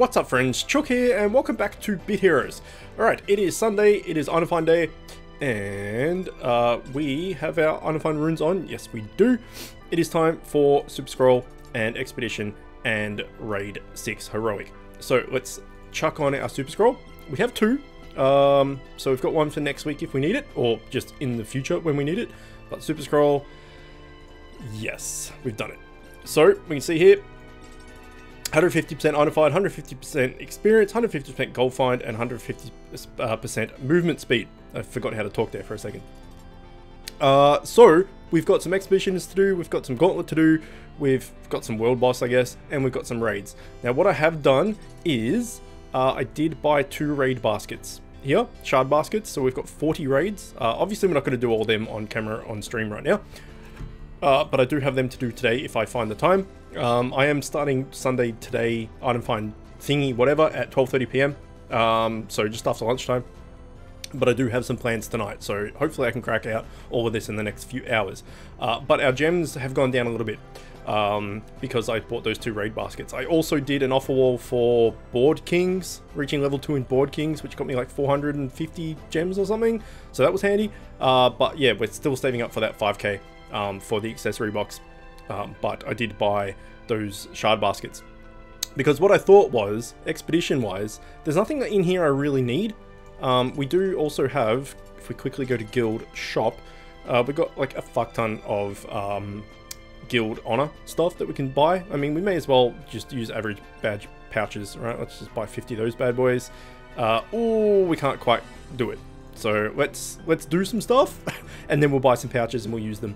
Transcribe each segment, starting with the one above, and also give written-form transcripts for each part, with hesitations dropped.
What's up friends, Chook here and welcome back to Bit Heroes. Alright, it is Sunday, it is Undefined Day, and we have our Undefined runes on. Yes we do. It is time for Super Scroll and Expedition and Raid 6 Heroic. So let's chuck on our Super Scroll. We have two, so we've got one for next week if we need it, or just in the future when we need it. But Super Scroll, yes, we've done it. So we can see here, 150% Undefined, 150% experience, 150% gold find, and 150% movement speed. I forgot how to talk there for a second. So we've got some expeditions to do, we've got some gauntlet to do, we've got some world boss I guess, and we've got some raids. Now what I have done is I did buy 2 raid baskets here, shard baskets, so we've got 40 raids. Obviously we're not going to do all of them on camera on stream right now, but I do have them to do today if I find the time. I am starting Sunday today, Undefined thingy, whatever, at 12:30 PM. So just after lunchtime. But I do have some plans tonight, so hopefully I can crack out all of this in the next few hours. But our gems have gone down a little bit because I bought those 2 raid baskets. I also did an offer wall for Board Kings, reaching level 2 in Board Kings, which got me like 450 gems or something. So that was handy. But yeah, we're still saving up for that 5k for the accessory box. But I did buy those shard baskets because what I thought was, expedition wise, there's nothing in here I really need. We do also have, if we quickly go to guild shop, we've got like a fuck ton of guild honor stuff that we can buy. I mean, we may as well just use average badge pouches, right? Let's just buy 50 of those bad boys. Oh, we can't quite do it. So let's do some stuff and then we'll buy some pouches and we'll use them.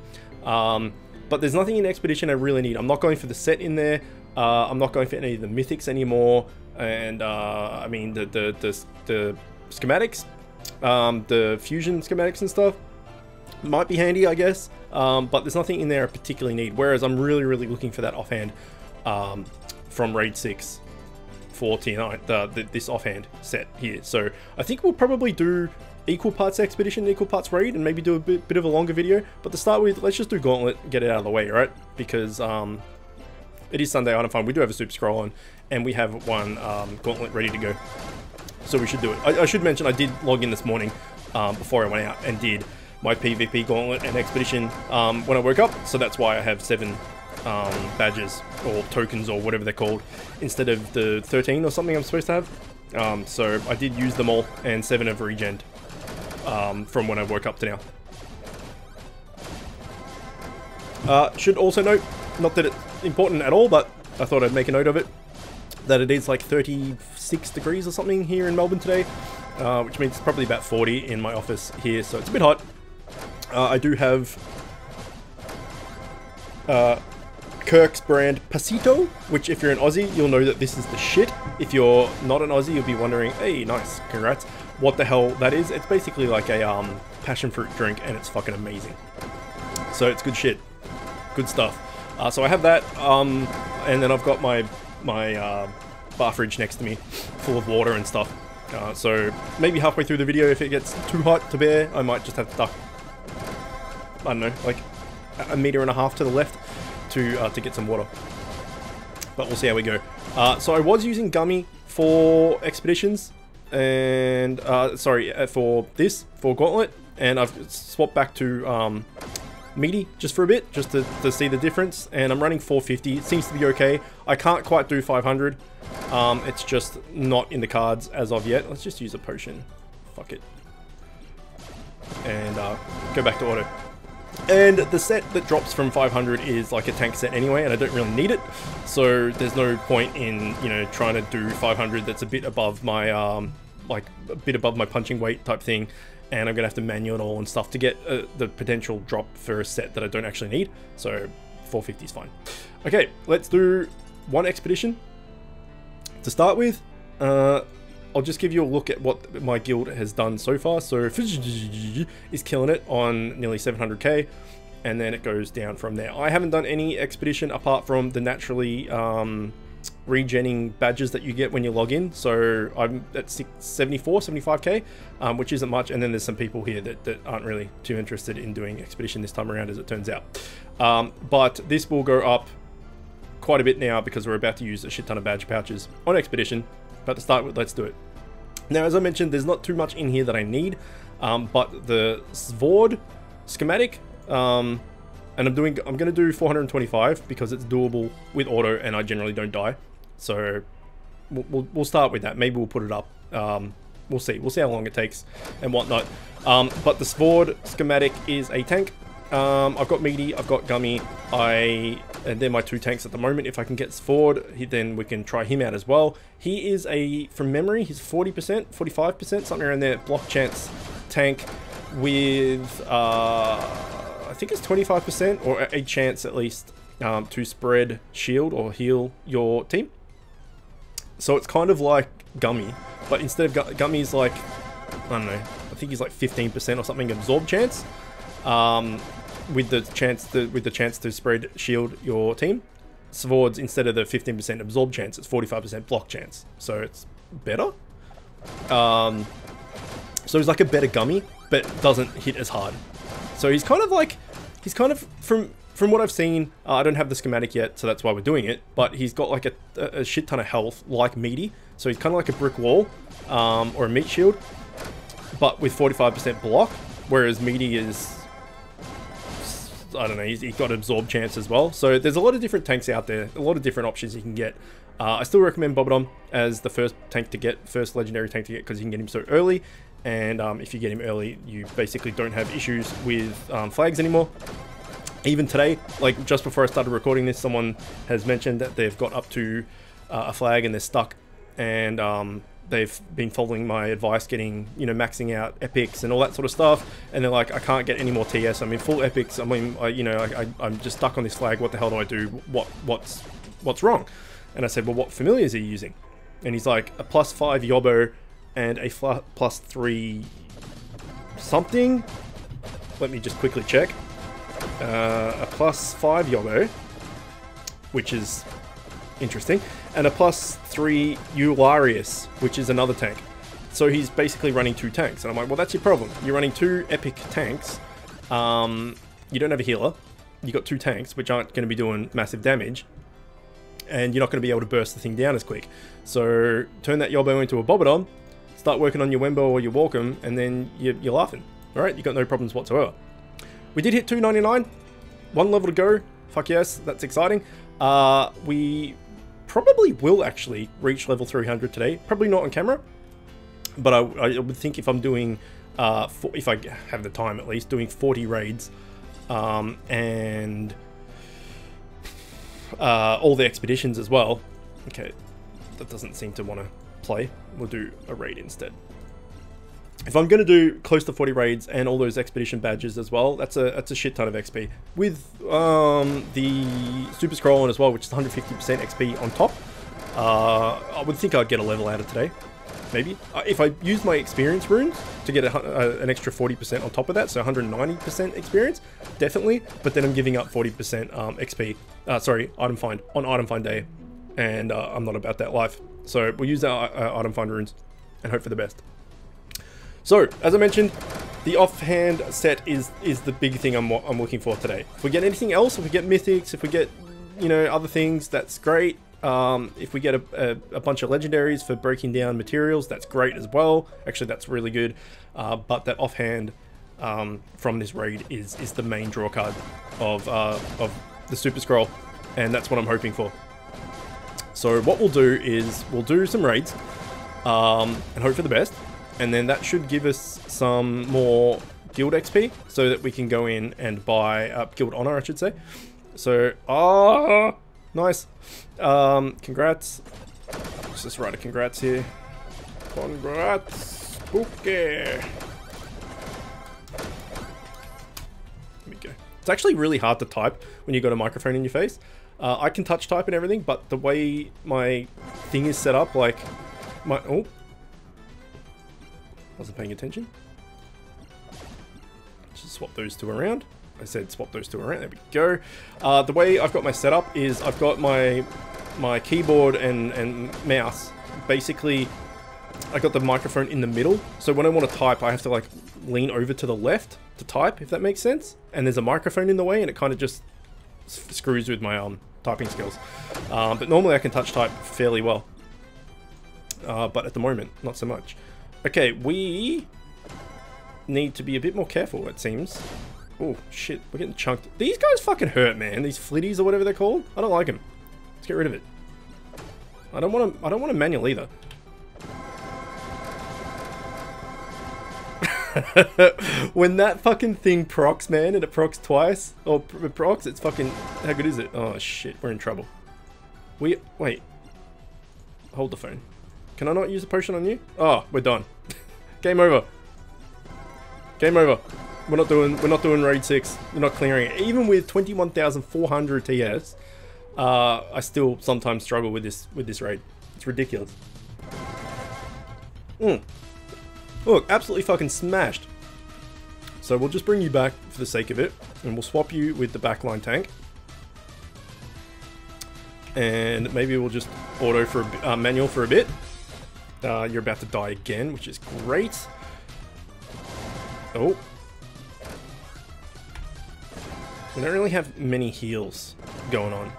But there's nothing in Expedition I really need. I'm not going for the set in there. I'm not going for any of the mythics anymore. And I mean the schematics, the fusion schematics and stuff might be handy, I guess. But there's nothing in there I particularly need. Whereas I'm really looking for that offhand from Raid 6 for Tier 9, this offhand set here. So I think we'll probably do equal parts Expedition, equal parts Raid, and maybe do a bit of a longer video. But to start with, let's just do Gauntlet, get it out of the way, right? Because it is Sunday Undefined. We do have a Super Scroll on, and we have one Gauntlet ready to go. So we should do it. I should mention I did log in this morning before I went out and did my PvP Gauntlet and Expedition when I woke up. So that's why I have 7 badges or tokens or whatever they're called instead of the 13 or something I'm supposed to have. So I did use them all, and 7 have regened from when I woke up to now. Should also note, not that it's important at all, but I thought I'd make a note of it, that it is like 36 degrees or something here in Melbourne today, which means it's probably about 40 in my office here, so it's a bit hot. I do have Kirk's brand Pasito, which if you're an Aussie, you'll know that this is the shit. If you're not an Aussie, you'll be wondering, hey, nice, congrats, what the hell that is. It's basically like a passion fruit drink, and it's fucking amazing. So it's good shit, good stuff. So I have that, and then I've got my bar fridge next to me, full of water and stuff. So maybe halfway through the video, if it gets too hot to bear, I might just have to duck, I don't know, like 1.5 meters to the left to get some water. But we'll see how we go. So I was using Gummy for expeditions, and sorry, for Gauntlet, and I've swapped back to Meaty just for a bit, just to see the difference, and I'm running 450. It seems to be okay. I can't quite do 500. It's just not in the cards as of yet. Let's just use a potion. Fuck it. And go back to auto. And the set that drops from 500 is like a tank set anyway, and I don't really need it. So there's no point in, you know, trying to do 500 that's a bit above my, like a bit above my punching weight type thing. And I'm gonna have to manual it all and stuff to get the potential drop for a set that I don't actually need. So 450 is fine. Okay, let's do one expedition to start with. I'll just give you a look at what my guild has done so far. So is killing it on nearly 700k, and then it goes down from there. I haven't done any expedition apart from the naturally regenning badges that you get when you log in. So I'm at 75k, which isn't much, and then there's some people here that aren't really too interested in doing expedition this time around, as it turns out. But this will go up quite a bit now because we're about to use a shit ton of badge pouches on Expedition. But to start with, let's do it. Now, as I mentioned, there's not too much in here that I need, but the Svord schematic, and I'm going to do 425 because it's doable with auto and I generally don't die. So we'll start with that. Maybe we'll put it up. We'll see how long it takes and whatnot. But the Svord schematic is a tank. I've got Meaty, I've got Gummy, and they're my 2 tanks at the moment. If I can get Svord, then we can try him out as well. He is from memory, he's 40%, 45%, something around there, block chance tank with, I think it's 25%, or a chance at least, to spread shield or heal your team. So it's kind of like Gummy, but instead of Gummy's like, I don't know, I think he's like 15% or something absorb chance. With the chance to spread shield your team. Svord's, instead of the 15% absorb chance, it's 45% block chance. So it's better. So he's like a better Gummy, but doesn't hit as hard. So he's kind of from what I've seen, I don't have the schematic yet, so that's why we're doing it, but he's got like a shit ton of health, like Meaty. So he's kind of like a brick wall, or a meat shield, but with 45% block, whereas Meaty is, I don't know, he's got absorb chance as well. So there's a lot of different tanks out there, a lot of different options you can get. I still recommend Bobodom as the first legendary tank to get, because you can get him so early. And if you get him early, you basically don't have issues with flags anymore. Even today, like just before I started recording this, someone has mentioned that they've got up to a flag and they're stuck. And they've been following my advice, getting, you know, maxing out epics and all that sort of stuff, and they're like, I can't get any more TS. I'm in full epics. I mean, I'm just stuck on this flag. What the hell do I do? What's wrong? And I said, well, what familiars are you using? And he's like, a +5 Yobbo and a +3 something. Let me just quickly check. A +5 Yobbo, which is interesting, and a +3 Eularius, which is another tank. So he's basically running 2 tanks, and I'm like, well, that's your problem. You're running 2 epic tanks. You don't have a healer. You got 2 tanks, which aren't going to be doing massive damage, and you're not going to be able to burst the thing down as quick. So turn that Yobbo into a Bobodom, start working on your Wembo or your Walkham, and then you're laughing. All right, you got no problems whatsoever. We did hit 299, 1 level to go. Fuck yes, that's exciting. We probably will actually reach level 300 today. Probably not on camera, but I would think if I'm doing, if I have the time at least, doing 40 raids, and all the expeditions as well. Okay, that doesn't seem to want to play. We'll do a raid instead. If I'm going to do close to 40 raids and all those expedition badges as well, that's a shit ton of XP. With the super scroll on as well, which is 150% XP on top, I would think I'd get a level out of today. Maybe. If I use my experience runes to get an extra 40% on top of that, so 190% experience, definitely. But then I'm giving up 40% XP, sorry, item find, on item find day. And I'm not about that life. So we'll use our item find runes and hope for the best. So, as I mentioned, the offhand set is the big thing I'm looking for today. If we get anything else, if we get mythics, if we get, you know, other things, that's great. If we get a bunch of legendaries for breaking down materials, that's great as well. Actually, that's really good. But that offhand from this raid is the main draw card of the Super Scroll, and that's what I'm hoping for. So what we'll do is we'll do some raids and hope for the best. And then that should give us some more guild XP so that we can go in and buy guild honor, I should say. So, nice. Congrats. Let's just write a congrats here. Congrats. Okay. There we go. It's actually really hard to type when you got a microphone in your face. I can touch type and everything, but the way my thing is set up, like my, oh. Wasn't paying attention. Just swap those 2 around. I said swap those 2 around. There we go. The way I've got my setup is I've got my keyboard and mouse. Basically, I got the microphone in the middle. So when I want to type, I have to like lean over to the left to type, if that makes sense. And there's a microphone in the way, and it kind of just screws with my typing skills. But normally I can touch type fairly well. But at the moment, not so much. Okay, we need to be a bit more careful, it seems. Oh, shit, we're getting chunked. These guys fucking hurt, man. These flitties or whatever they're called. I don't like them. Let's get rid of it. I don't want a manual either. When that fucking thing procs, man, and it procs twice, or it procs, it's fucking, how good is it? Oh shit, we're in trouble. Wait. Hold the phone. Can I not use a potion on you? Oh, we're done. Game over. Game over. We're not doing raid 6. We're not clearing it. Even with 21,400 TS, I still sometimes struggle with this raid. It's ridiculous. Look, absolutely fucking smashed. So we'll just bring you back for the sake of it, and we'll swap you with the backline tank. And maybe we'll just auto for manual for a bit. You're about to die again, which is great. Oh. We don't really have many heals going on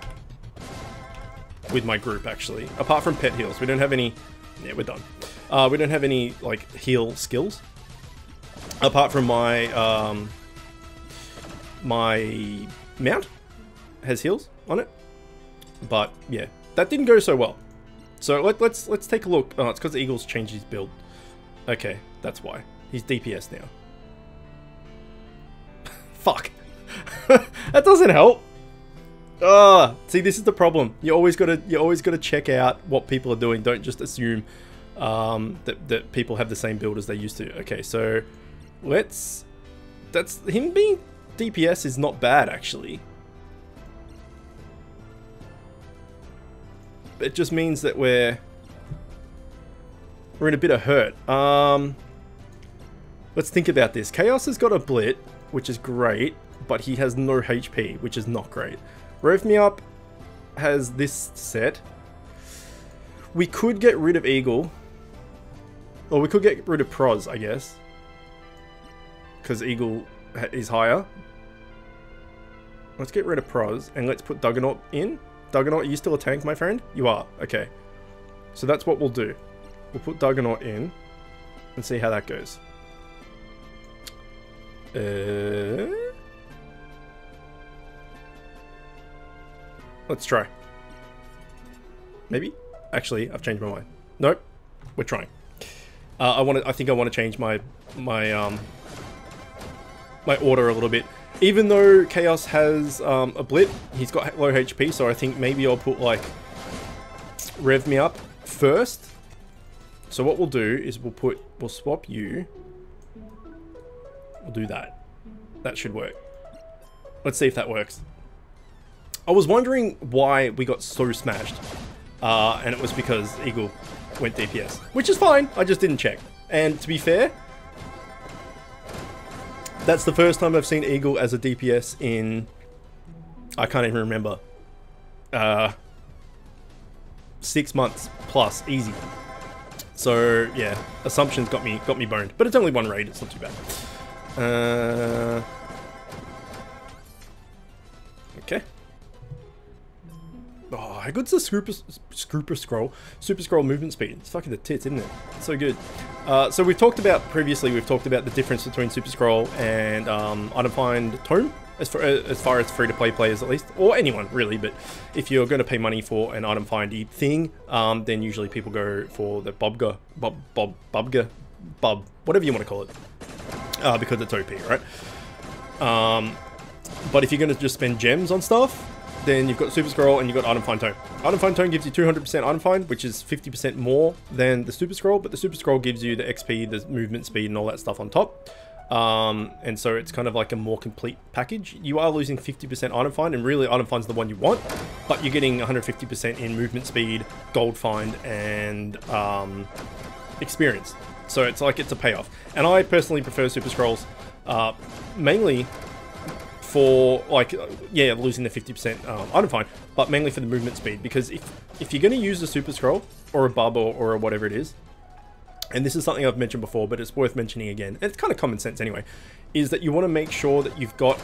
with my group, actually. Apart from pet heals. We don't have any... Yeah, we're done. We don't have any, like, heal skills. Apart from my, my mount has heals on it. But, yeah. That didn't go so well. So, let's take a look. Oh, it's because Eagle's changed his build. Okay, that's why. He's DPS now. Fuck. That doesn't help. See, this is the problem. You always gotta check out what people are doing. Don't just assume that people have the same build as they used to. Okay, so that's him being DPS is not bad actually. It just means that we're in a bit of hurt. Let's think about this. Chaos has got a blit, which is great, but he has no HP, which is not great. Rev Me Up has this set. We could get rid of Eagle. Or we could get rid of Proz, I guess. Because Eagle is higher. Let's get rid of Proz and let's put Duggernaut in. Duggernaut, are you still a tank, my friend? You are. Okay. So that's what we'll do. We'll put Duggernaut in and see how that goes. Let's try. Maybe? Actually, I've changed my mind. Nope. We're trying. I think I want to change my order a little bit. Even though Chaos has a blit, he's got low HP, so I think maybe I'll put like Rev Me Up first. So what we'll do is we'll swap you. We'll do that. That should work. Let's see if that works. I was wondering why we got so smashed. And it was because Eagle went DPS. Which is fine, I just didn't check. And to be fair, that's the first time I've seen Eagle as a DPS in... I can't even remember. 6 months plus, easy. So, yeah, assumptions got me boned. But it's only one raid, it's not too bad. Okay. Oh, how good's the Super Scroll movement speed? It's fucking the tits, isn't it? It's so good. So we've talked about the difference between Super Scroll and Undefined Tome, as far as free-to-play players at least, or anyone really. But if you're going to pay money for an Undefined thing, then usually people go for the Bubga, whatever you want to call it, because it's OP, right? But if you're going to just spend gems on stuff, then you've got Super Scroll and you've got Undefined Tome. Undefined Tome gives you 200% Undefined, which is 50% more than the Super Scroll, but the Super Scroll gives you the XP, the movement speed, and all that stuff on top. And so it's kind of like a more complete package. You are losing 50% Undefined, and really Undefined's the one you want, but you're getting 150% in movement speed, gold find, and experience. So it's like it's a payoff. And I personally prefer Super Scrolls, mainly for, like, yeah, losing the 50% Undefined, but mainly for the movement speed, because if you're going to use a Super Scroll, or a Bub, or whatever it is, and this is something I've mentioned before, but it's worth mentioning again, and it's kind of common sense anyway, is that you want to make sure that you've got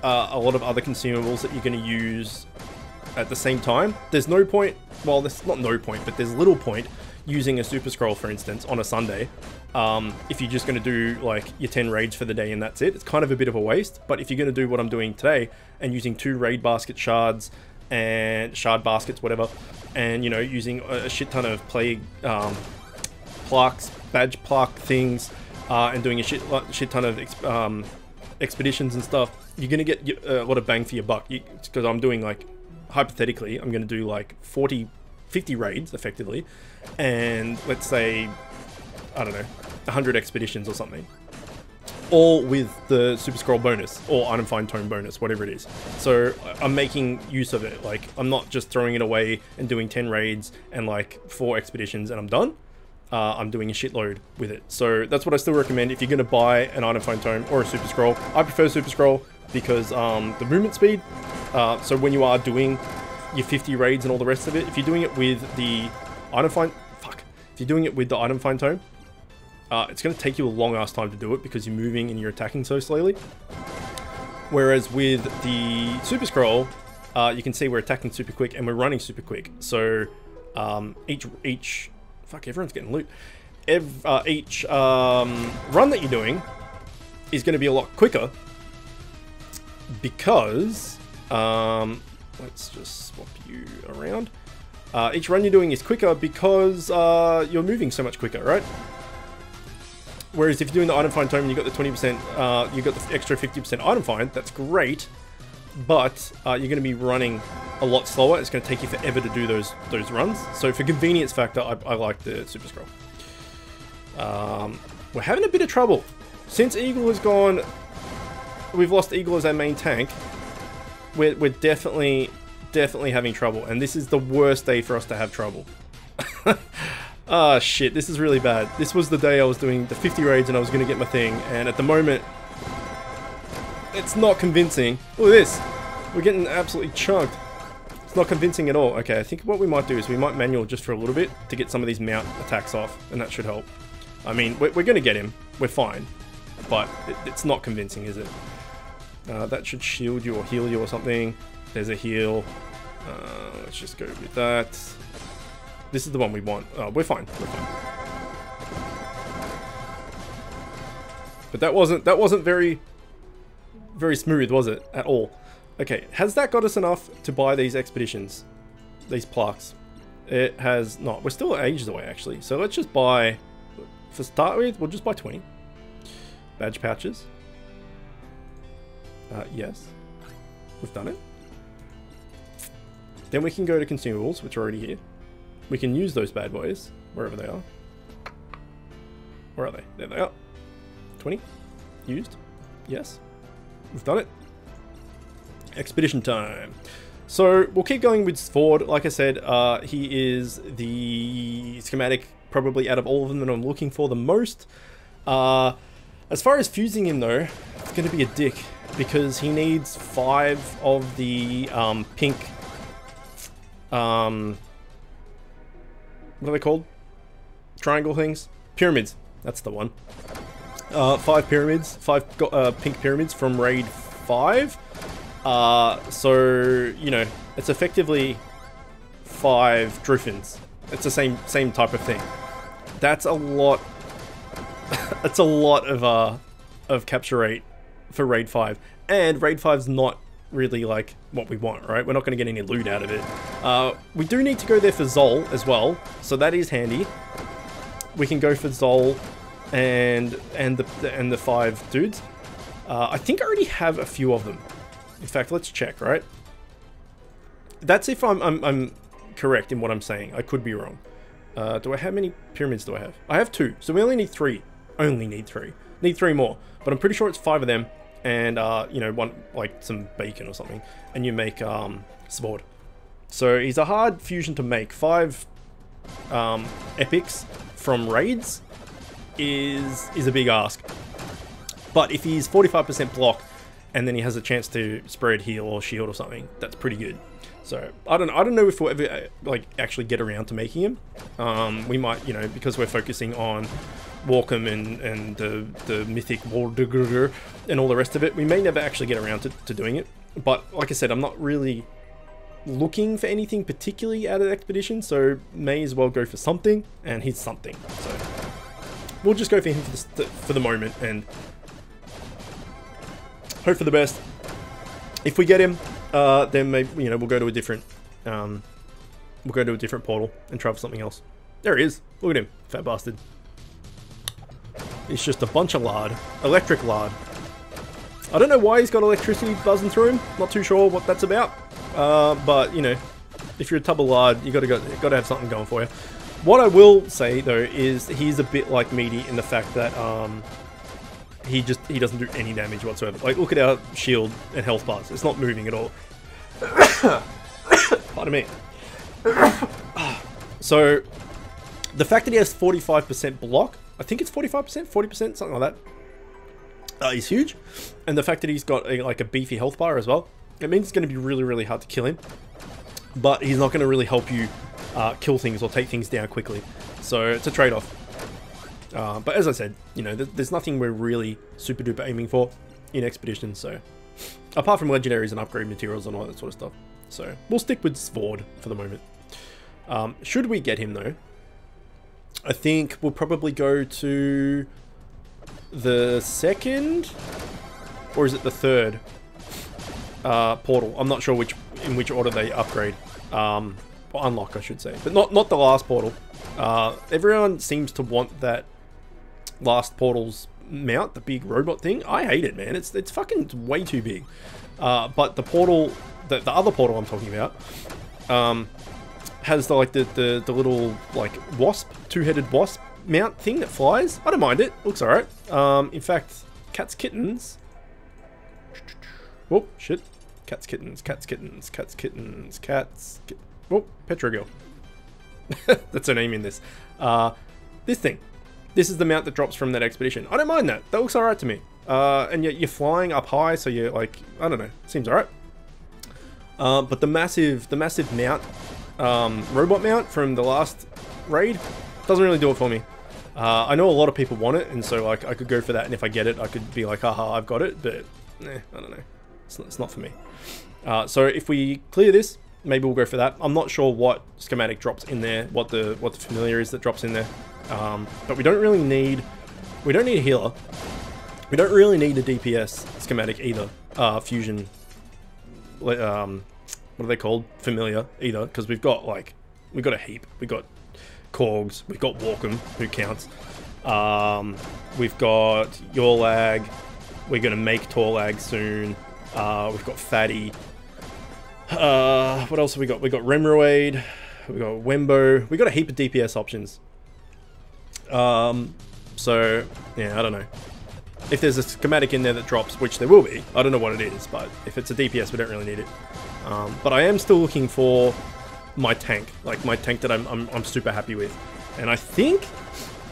a lot of other consumables that you're going to use at the same time. There's no point, well, there's not no point, but there's little point using a super scroll, for instance, on a Sunday. If you're just going to do like your 10 raids for the day and that's it, it's kind of a bit of a waste. But if you're going to do what I'm doing today and using 2 raid basket shards and shard baskets, whatever, and, you know, using a shit ton of plague plaques, badge plaque things, and doing a shit ton of expeditions and stuff, you're going to get a lot of bang for your buck. Because I'm doing, like, hypothetically, I'm going to do like 50 raids effectively, and let's say, I don't know, 100 expeditions or something, all with the super scroll bonus or item find tome bonus, whatever it is. So I'm making use of it. Like, I'm not just throwing it away and doing 10 raids and like 4 expeditions and I'm done. I'm doing a shitload with it. So that's what I still recommend if you're going to buy an item find tome or a super scroll. I prefer super scroll because the movement speed, so when you are doing your 50 raids and all the rest of it, if you're doing it with the item find, if you're doing it with the item find tome, it's going to take you a long ass time to do it because you're moving and you're attacking so slowly. Whereas with the super scroll, you can see we're attacking super quick and we're running super quick. So fuck, everyone's getting loot. Each run that you're doing is going to be a lot quicker because let's just swap you around. Each run you're doing is quicker because you're moving so much quicker, right? Whereas if you're doing the item find tome and you got the 20%, you got the extra 50% item find, that's great, but you're going to be running a lot slower. It's going to take you forever to do those runs. So for convenience factor, I like the super scroll. We're having a bit of trouble since Eagle has gone. We've lost Eagle as our main tank. We're definitely having trouble, and this is the worst day for us to have trouble. Ah, shit, this is really bad. This was the day I was doing the 50 raids and I was going to get my thing, and at the moment, it's not convincing. Look at this. We're getting absolutely chunked. It's not convincing at all. Okay, I think what we might do is we might manual just for a little bit to get some of these mount attacks off, and that should help. I mean, we're going to get him. We're fine. But it's not convincing, is it? That should shield you or heal you or something. There's a heal. Let's just go with that. This is the one we want. We're fine. We're fine. But that wasn't very smooth, was it? At all. Okay, has that got us enough to buy these expeditions? These plaques? It has not. We're still ages away, actually. So let's just buy, for start with, we'll just buy 20. Badge pouches. Yes. We've done it. Then we can go to consumables, which are already here. We can use those bad boys, wherever they are. Where are they? There they are. 20. Used. Yes. We've done it. Expedition time. So we'll keep going with Ford. Like I said, he is the schematic probably out of all of them that I'm looking for the most. As far as fusing him though, it's going to be a dick because he needs 5 of the pink, what are they called? Triangle things? Pyramids. That's the one. 5 pyramids. 5 pink pyramids from raid 5. So, you know, it's effectively 5 Driffins. It's the same type of thing. That's a lot. It's a lot of capture rate for raid 5. And raid 5's not really like what we want, right? We're not going to get any loot out of it. We do need to go there for Zol as well, so that is handy. We can go for Zol and the 5 dudes. I think I already have a few of them. In fact, let's check, right? That's if I'm correct in what I'm saying. I could be wrong. Do I have many pyramids do I have? I have 2, so we only need 3. Only need 3. Need 3 more, but I'm pretty sure it's 5 of them. And, you know, one, like, some bacon or something. And you make, Svord. So, he's a hard fusion to make. 5, epics from raids is a big ask. But if he's 45% block, and then he has a chance to spread, heal, or shield or something, that's pretty good. So, I don't know if we'll ever, like, actually get around to making him. We might, you know, because we're focusing on Walkham and the mythic Wardigger and all the rest of it, we may never actually get around to doing it. But like I said, I'm not really looking for anything particularly out of Expedition, so may as well go for something, and he's something. So we'll just go for him for the moment and hope for the best. If we get him, then maybe, you know, we'll go to a different portal and try for something else. There he is. Look at him, fat bastard. It's just a bunch of lard, electric lard. I don't know why he's got electricity buzzing through him. Not too sure what that's about. But you know, if you're a tub of lard, you gotta have something going for you. What I will say though is he's a bit like Meaty in the fact that he doesn't do any damage whatsoever. Like, look at our shield and health bars. It's not moving at all. Pardon me. So the fact that he has 45% block, I think it's 45%, 40%, something like that, is huge. And the fact that he's got like a beefy health bar as well, it means it's going to be really, really hard to kill him. But he's not going to really help you kill things or take things down quickly. So it's a trade-off. But as I said, you know, there's nothing we're really super duper aiming for in Expedition. So apart from legendaries and upgrade materials and all that sort of stuff. So we'll stick with Sword for the moment. Should we get him though, I think we'll probably go to the second, or is it the third portal? I'm not sure in which order they upgrade, or unlock I should say, but not the last portal. Everyone seems to want that last portal's mount, the big robot thing. I hate it, man. It's fucking way too big. But the portal, the other portal I'm talking about, has the little like wasp, two-headed wasp mount thing that flies. I don't mind it. Looks alright. In fact, cats, kittens. Oh shit! Cats, kittens, cats, kittens, cats, kittens, cats. Oh, Petra Girl. That's her name in this. This thing. This is the mount that drops from that expedition. I don't mind that. That looks alright to me. And yet you're flying up high, so you're like, I don't know. Seems alright. But the massive mount, robot mount from the last raid doesn't really do it for me. I know a lot of people want it, and so like I could go for that, and if I get it, I could be like, haha, I've got it, but I don't know. It's not for me. So if we clear this, maybe we'll go for that. I'm not sure what schematic drops in there, what the familiar is that drops in there. But we don't really need, we don't need a healer. We don't really need a DPS schematic either. Fusion, what are they called? Familiar either, because we've got a heap. We've got Korgs, we've got Walkham, who counts. We've got Your Lag. We're gonna make Torlag soon. We've got Fatty. What else have we got? We got Remroid. We got Wembo. We got a heap of DPS options. So yeah, I don't know. If there's a schematic in there that drops, which there will be, I don't know what it is, but if it's a DPS, we don't really need it. But I am still looking for my tank, like my tank that I'm super happy with, and I think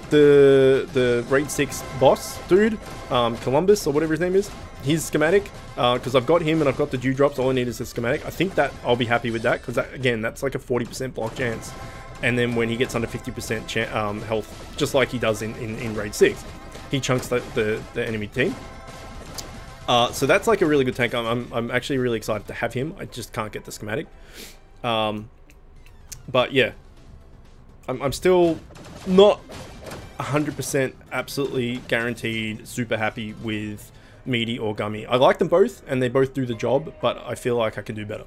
the raid 6 boss dude, Columbus or whatever his name is, his schematic, because I've got him and I've got the dewdrops. All I need is a schematic. I think that I'll be happy with that, because that, again, that's like a 40% block chance. And then when he gets under 50% health, just like he does in raid 6, he chunks the enemy team. So that's like a really good tank. I'm actually really excited to have him. I just can't get the schematic. But yeah, I'm still not 100% absolutely guaranteed super happy with Meaty or Gummy. I like them both, and they both do the job, but I feel like I can do better.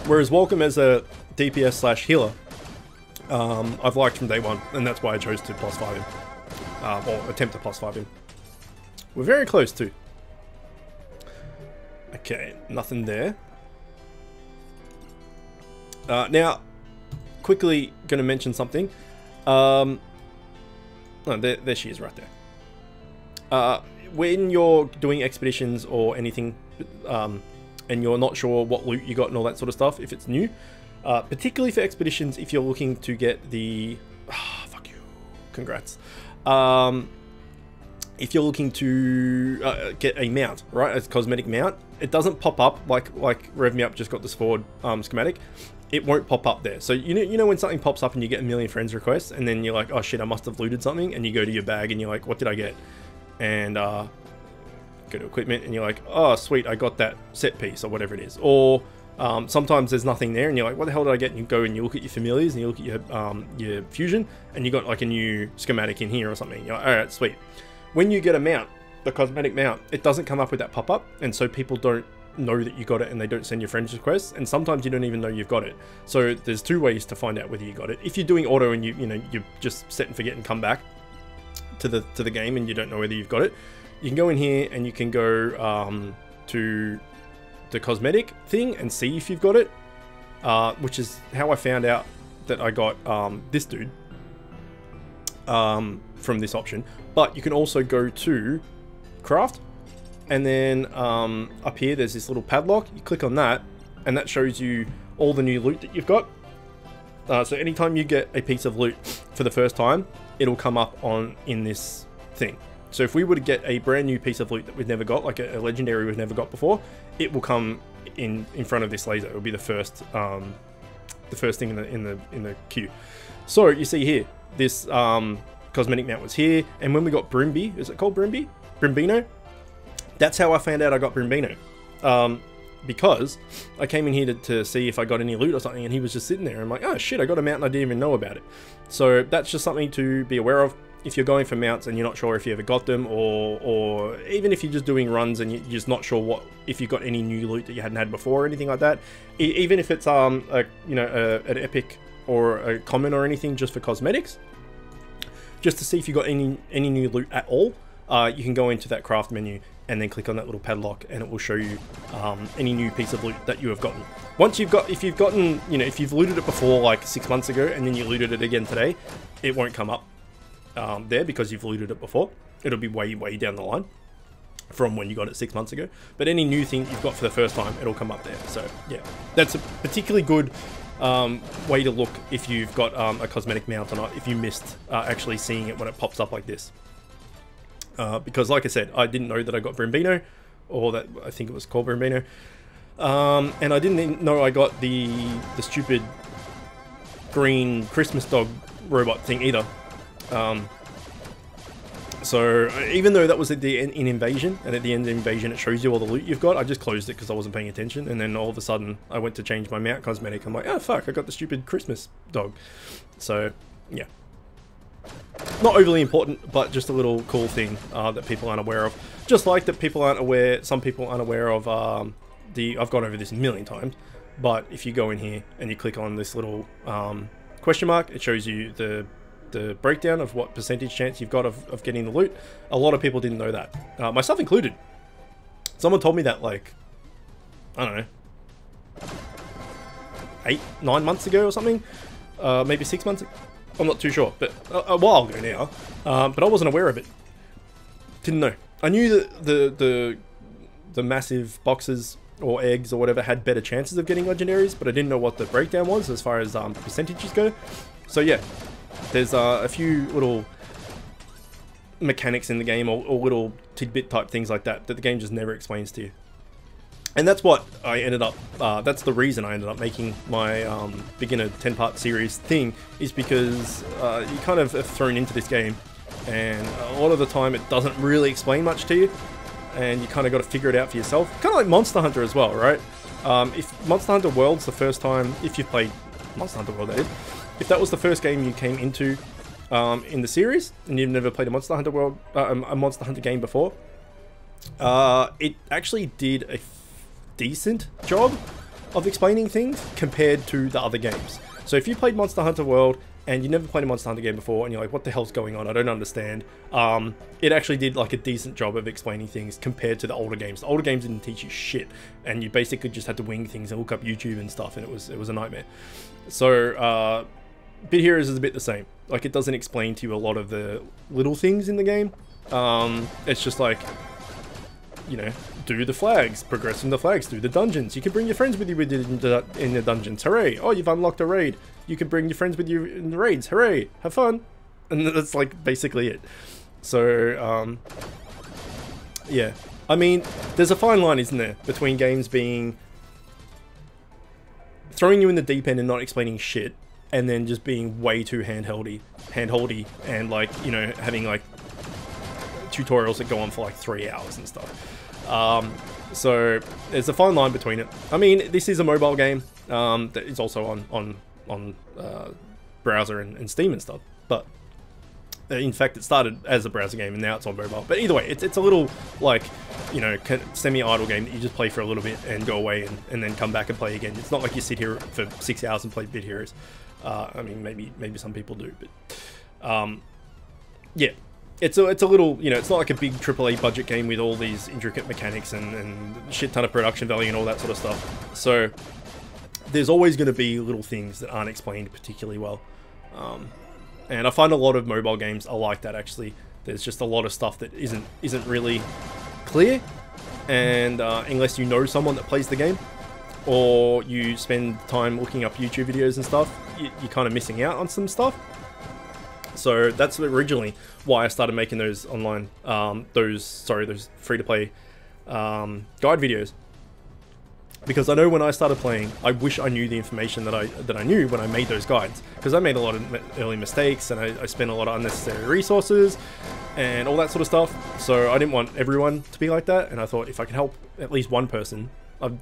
Whereas Welcome as a DPS slash healer, I've liked from day one, and that's why I chose to +5 him. Or attempt to +5 him. We're very close too. Okay, nothing there. Now, quickly going to mention something. Oh, there she is right there. When you're doing expeditions or anything, and you're not sure what loot you got and all that sort of stuff, if it's new, particularly for expeditions, if you're looking to get the... fuck you. Congrats. If you're looking to get a mount, right, a cosmetic mount, it doesn't pop up like Rev Me Up just got this forward schematic. It won't pop up there. So you know when something pops up and you get a million friends requests, and then you're like, oh shit, I must have looted something, and you go to your bag and you're like, what did I get? And go to equipment, and you're like, oh sweet, I got that set piece or whatever it is. Or sometimes there's nothing there, and you're like, what the hell did I get? And you go and you look at your familiars, and you look at your fusion, and you got like a new schematic in here or something. You're like, all right, sweet. When you get a mount, the cosmetic mount, it doesn't come up with that pop-up, and so people don't know that you got it, and they don't send your friends requests, and sometimes you don't even know you've got it. So there's two ways to find out whether you got it. If you're doing auto and you just set and forget and come back to the game and you don't know whether you've got it, you can go in here and you can go to the cosmetic thing and see if you've got it, which is how I found out that I got this dude from this option. But you can also go to craft, and then up here there's this little padlock. You click on that, and that shows you all the new loot that you've got. So anytime you get a piece of loot for the first time, it'll come up in this thing. So if we were to get a brand new piece of loot that we've never got, like a legendary we've never got before, it will come in front of this laser. It'll be the first thing in the queue. So you see here, this cosmetic mount was here, and when we got Brimby, is it called Brimby? Brimbino? That's how I found out I got Brimbino. Because I came in here to see if I got any loot or something, and he was just sitting there. I'm like, oh shit, I got a mount and I didn't even know about it. So that's just something to be aware of. If you're going for mounts and you're not sure if you ever got them, or even if you're just doing runs and you're just not sure if you got any new loot that you hadn't had before or anything like that, even if it's an epic or a common or anything just for cosmetics, just to see if you got any new loot at all, you can go into that craft menu and then click on that little padlock, and it will show you any new piece of loot that you have gotten. Once if you've looted it before like 6 months ago and then you looted it again today, it won't come up there because you've looted it before. It'll be way down the line from when you got it 6 months ago. But any new thing you've got for the first time, it'll come up there. So yeah, that's a particularly good way to look if you've got a cosmetic mount or not, if you missed actually seeing it when it pops up like this. Because like I said, I didn't know that I got Brimbino, or that I think it was called Brimbino, and I didn't know I got the stupid green Christmas dog robot thing either. So even though that was at the end in Invasion, and at the end of Invasion it shows you all the loot you've got, I just closed it because I wasn't paying attention, and then all of a sudden I went to change my mount cosmetic. I'm like, oh fuck, I got the stupid Christmas dog. So yeah. Not overly important, but just a little cool thing that people aren't aware of. Just like that some people aren't aware of I've gone over this a million times, but if you go in here and you click on this little question mark, it shows you the breakdown of what percentage chance you've got of getting the loot. A lot of people didn't know that, myself included. Someone told me that like, I don't know, 8-9 months ago or something, maybe 6 months ago. I'm not too sure, but a while ago now. But I wasn't aware of it. Didn't know. I knew that the massive boxes or eggs or whatever had better chances of getting legendaries, but I didn't know what the breakdown was as far as percentages go. So yeah, there's a few little mechanics in the game, or little tidbit type things like that the game just never explains to you. And that's what I ended up, that's the reason I ended up making my beginner 10-part series thing, is because you kind of are thrown into this game, and a lot of the time it doesn't really explain much to you, and you kind of got to figure it out for yourself. Kind of like Monster Hunter as well, right? If Monster Hunter World's the first time, if you've played Monster Hunter World, that is, if that was the first game you came into in the series, and you've never played a Monster Hunter World, a Monster Hunter game before, it actually did a decent job of explaining things compared to the other games. So if you played Monster Hunter World and you never played a Monster Hunter game before and you're like, what the hell's going on, I don't understand, it actually did like a decent job of explaining things compared to the older games. The older games didn't teach you shit, and you basically just had to wing things and look up YouTube and stuff, and it was a nightmare. So Bit Heroes is a bit the same. Like, it doesn't explain to you a lot of the little things in the game. It's just like, you know, do the flags, progress from the flags, do the dungeons. You can bring your friends with you in the dungeons. Hooray! Oh, you've unlocked a raid. You can bring your friends with you in the raids. Hooray! Have fun. And that's like basically it. So, yeah. I mean, there's a fine line, isn't there, between games being throwing you in the deep end and not explaining shit, and then just being way too handholdy, and like, you know, having like tutorials that go on for like 3 hours and stuff. So there's a fine line between it. I mean, this is a mobile game that is also on browser and Steam and stuff, but in fact it started as a browser game and now it's on mobile. But either way, it's a little, like, you know, semi-idle game that you just play for a little bit and go away and then come back and play again. It's not like you sit here for 6 hours and play Bit Heroes. I mean, maybe some people do, but yeah, it's a little, you know, it's not like a big AAA budget game with all these intricate mechanics and shit ton of production value and all that sort of stuff. So there's always going to be little things that aren't explained particularly well. And I find a lot of mobile games are like that, actually. There's just a lot of stuff that isn't really clear, and unless you know someone that plays the game, or you spend time looking up YouTube videos and stuff, you're kind of missing out on some stuff. So that's originally why I started making those online, those free-to-play guide videos. Because I know when I started playing, I wish I knew the information that I knew when I made those guides. Because I made a lot of early mistakes, and I spent a lot of unnecessary resources and all that sort of stuff. So I didn't want everyone to be like that, and I thought if I could help at least one person, I've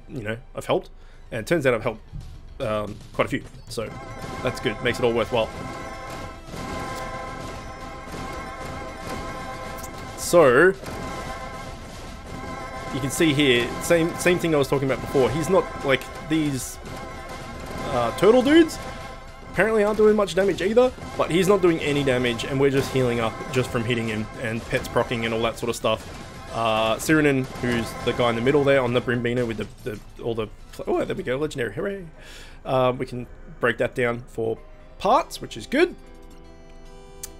helped. And it turns out I've helped quite a few. So that's good. Makes it all worthwhile. So you can see here, same thing I was talking about before. He's not like these turtle dudes. Apparently aren't doing much damage either, but he's not doing any damage, and we're just healing up just from hitting him and pets proccing and all that sort of stuff. Sirenen, who's the guy in the middle there on the Brimbina with oh, there we go, legendary, hooray! We can break that down for parts, which is good.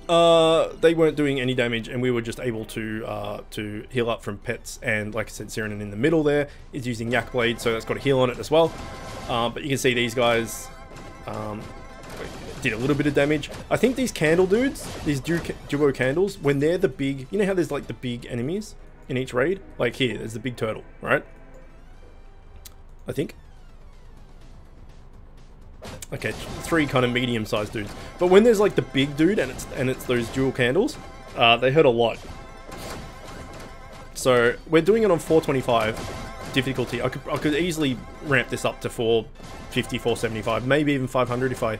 They weren't doing any damage, and we were just able to heal up from pets. And like I said, Sirenen in the middle there is using Yak Blade, so that's got a heal on it as well. But you can see these guys did a little bit of damage. I think these candle dudes, these duo candles, when they're the big, you know how there's like the big enemies in each raid? Like here, there's the big turtle, right? I think. Okay, 3 kind of medium-sized dudes. But when there's like the big dude and it's those dual candles, they hurt a lot. So we're doing it on 425 difficulty. I could easily ramp this up to 450, 475, maybe even 500 if I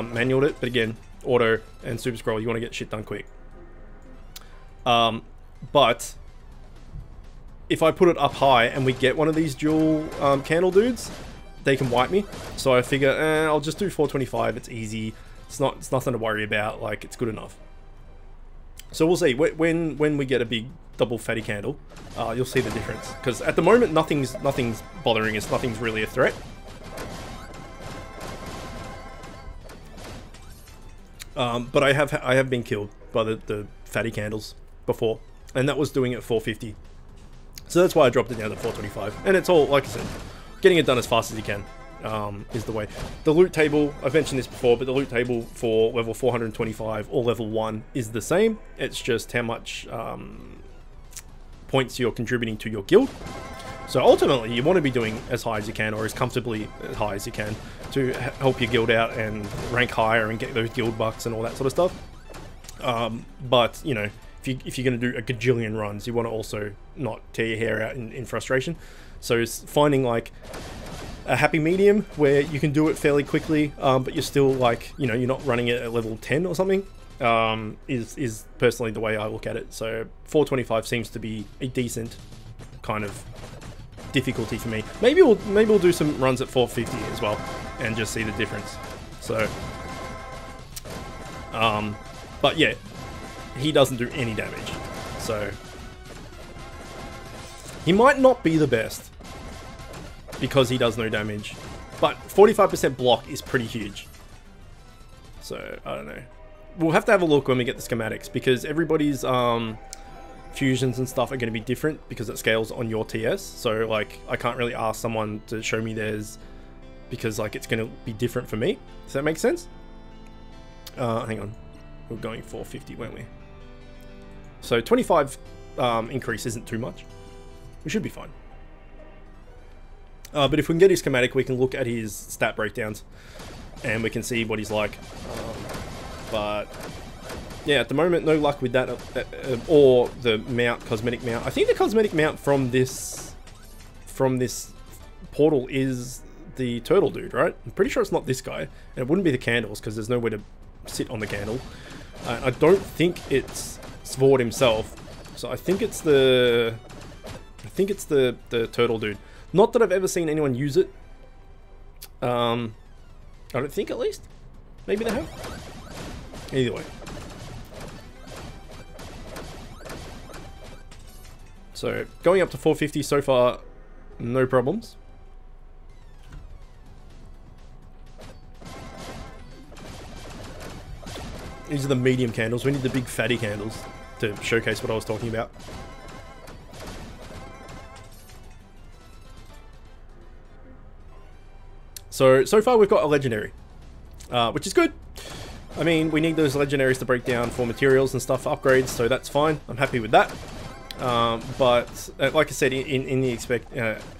manualed it. But again, auto and super scroll, you want to get shit done quick. But if I put it up high and we get one of these dual candle dudes, they can wipe me. So I figure, I'll just do 425. It's easy. It's nothing to worry about. Like, it's good enough. So we'll see when we get a big double fatty candle. You'll see the difference. Because at the moment, nothing's bothering us. Nothing's really a threat. But I have been killed by the fatty candles before, and that was doing it at 450. So that's why I dropped it down to 425. And it's all, like I said, getting it done as fast as you can is the way. The loot table, I've mentioned this before, but the loot table for level 425 or level 1 is the same. It's just how much points you're contributing to your guild. So ultimately, you want to be doing as high as you can, or as comfortably as high as you can, to help your guild out and rank higher and get those guild bucks and all that sort of stuff. But, you know, if you're going to do a gajillion runs, you want to also not tear your hair out in frustration. So it's finding like a happy medium where you can do it fairly quickly, but you're still like, you know, you're not running it at level 10 or something, is personally the way I look at it. So 425 seems to be a decent kind of difficulty for me. Maybe we'll do some runs at 450 as well and just see the difference. So, but yeah, he doesn't do any damage. So he might not be the best because he does no damage, but 45% block is pretty huge. So I don't know. We'll have to have a look when we get the schematics, because everybody's fusions and stuff are going to be different because it scales on your TS. So like, I can't really ask someone to show me theirs because like it's going to be different for me. Does that make sense? Hang on, we're going 450, weren't we? So 25 increase isn't too much. We should be fine. But if we can get his schematic, we can look at his stat breakdowns and we can see what he's like. But yeah, at the moment, no luck with that, or the mount, cosmetic mount. I think the cosmetic mount from this portal is the turtle dude, right? I'm pretty sure it's not this guy, and it wouldn't be the candles because there's nowhere to sit on the candle. I don't think it's Svord himself, so I think it's the turtle dude. Not that I've ever seen anyone use it. I don't think, at least. Maybe they have. Either way. So, going up to 450 so far, no problems. These are the medium candles. We need the big fatty candles to showcase what I was talking about. So far we've got a legendary, which is good. I mean, we need those legendaries to break down for materials and stuff, for upgrades, so that's fine. I'm happy with that. But like I said, in the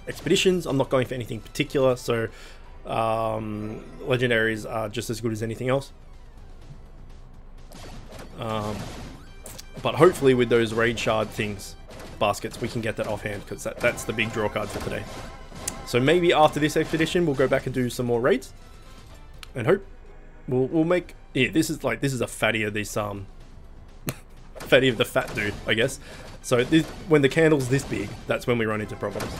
expeditions, I'm not going for anything particular, so legendaries are just as good as anything else. But hopefully with those raid shard things, baskets, we can get that offhand, because that's the big draw card for today. So maybe after this expedition, we'll go back and do some more raids, and hope we'll make. Yeah, this is a fatty of this fatty of the fat dude, I guess. So when the candle's this big, that's when we run into problems.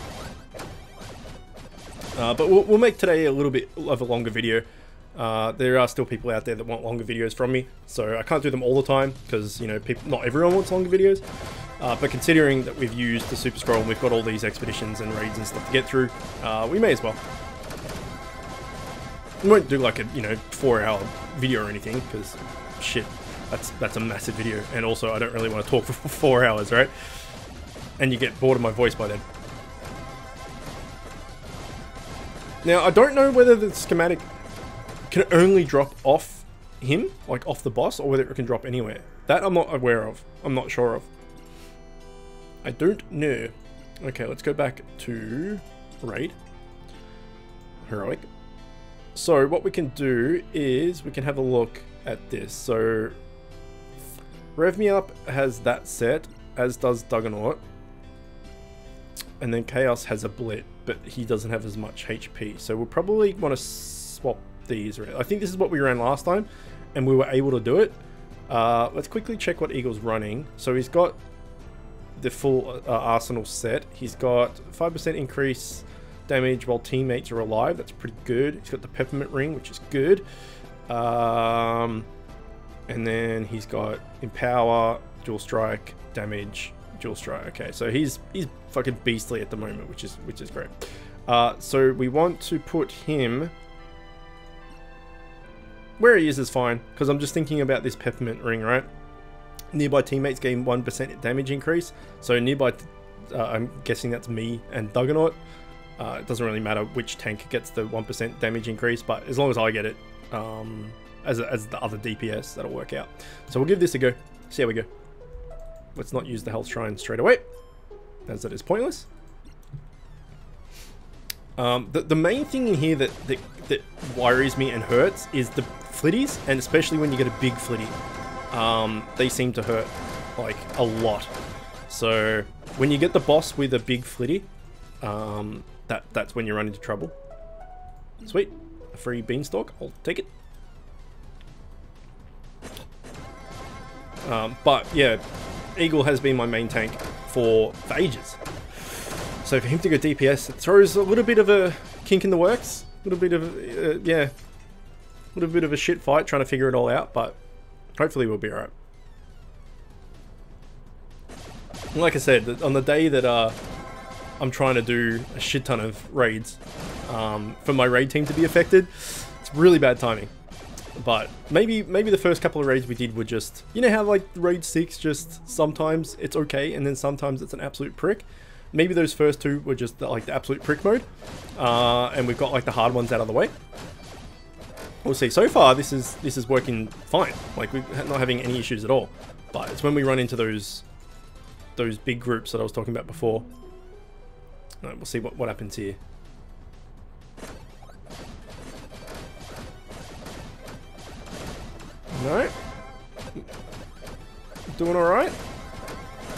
But we'll make today a little bit of a longer video. There are still people out there that want longer videos from me, so I can't do them all the time because, you know, not everyone wants longer videos. But considering that we've used the Super Scroll and we've got all these expeditions and raids and stuff to get through, we may as well. We won't do like a 4-hour video or anything, because shit, that's a massive video, and also I don't really want to talk for 4 hours, right? And you get bored of my voice by then. Now I don't know whether the schematic can only drop off him, like off the boss, or whether it can drop anywhere. That I'm not aware of. I'm not sure of. I don't know. Okay, let's go back to raid. Heroic. So what we can do is we can have a look at this. So Rev Me Up has that set, as does Duggernaut. And then Chaos has a Blit, but he doesn't have as much HP. So we'll probably want to swap these. I think this is what we ran last time, and we were able to do it. Let's quickly check what Eagle's running. So he's got the full arsenal set. He's got 5% increase damage while teammates are alive. That's pretty good. He's got the Peppermint Ring, which is good. And then he's got Empower, Dual Strike, Damage, Dual Strike. Okay, so he's fucking beastly at the moment, which is great. So we want to put him where he is fine, because I'm just thinking about this Peppermint Ring, right? Nearby teammates gain 1% damage increase. So nearby, I'm guessing that's me and Duggernaut. It doesn't really matter which tank gets the 1% damage increase, but as long as I get it, as the other DPS, that'll work out. So we'll give this a go. See how we go. Let's not use the health shrine straight away, as that is pointless. The main thing in here that worries me and hurts is the flitties, and especially when you get a big flitty. They seem to hurt like a lot. So when you get the boss with a big flitty, that's when you run into trouble. Sweet, a free beanstalk, I'll take it. But yeah, Eagle has been my main tank for ages. So for him to go DPS, it throws a little bit of a kink in the works. A little bit of yeah, a little bit of a shit fight trying to figure it all out, but hopefully we'll be alright. Like I said, on the day that I'm trying to do a shit ton of raids for my raid team to be affected, it's really bad timing. But maybe the first couple of raids we did were just, you know how like raid 6 just sometimes it's okay and then sometimes it's an absolute prick. Maybe those first two were just like the absolute prick mode, and we've got like the hard ones out of the way. We'll see. So far, this is working fine. Like we're not having any issues at all. But it's when we run into those big groups that I was talking about before. Right, we'll see what happens here. No. Doing alright.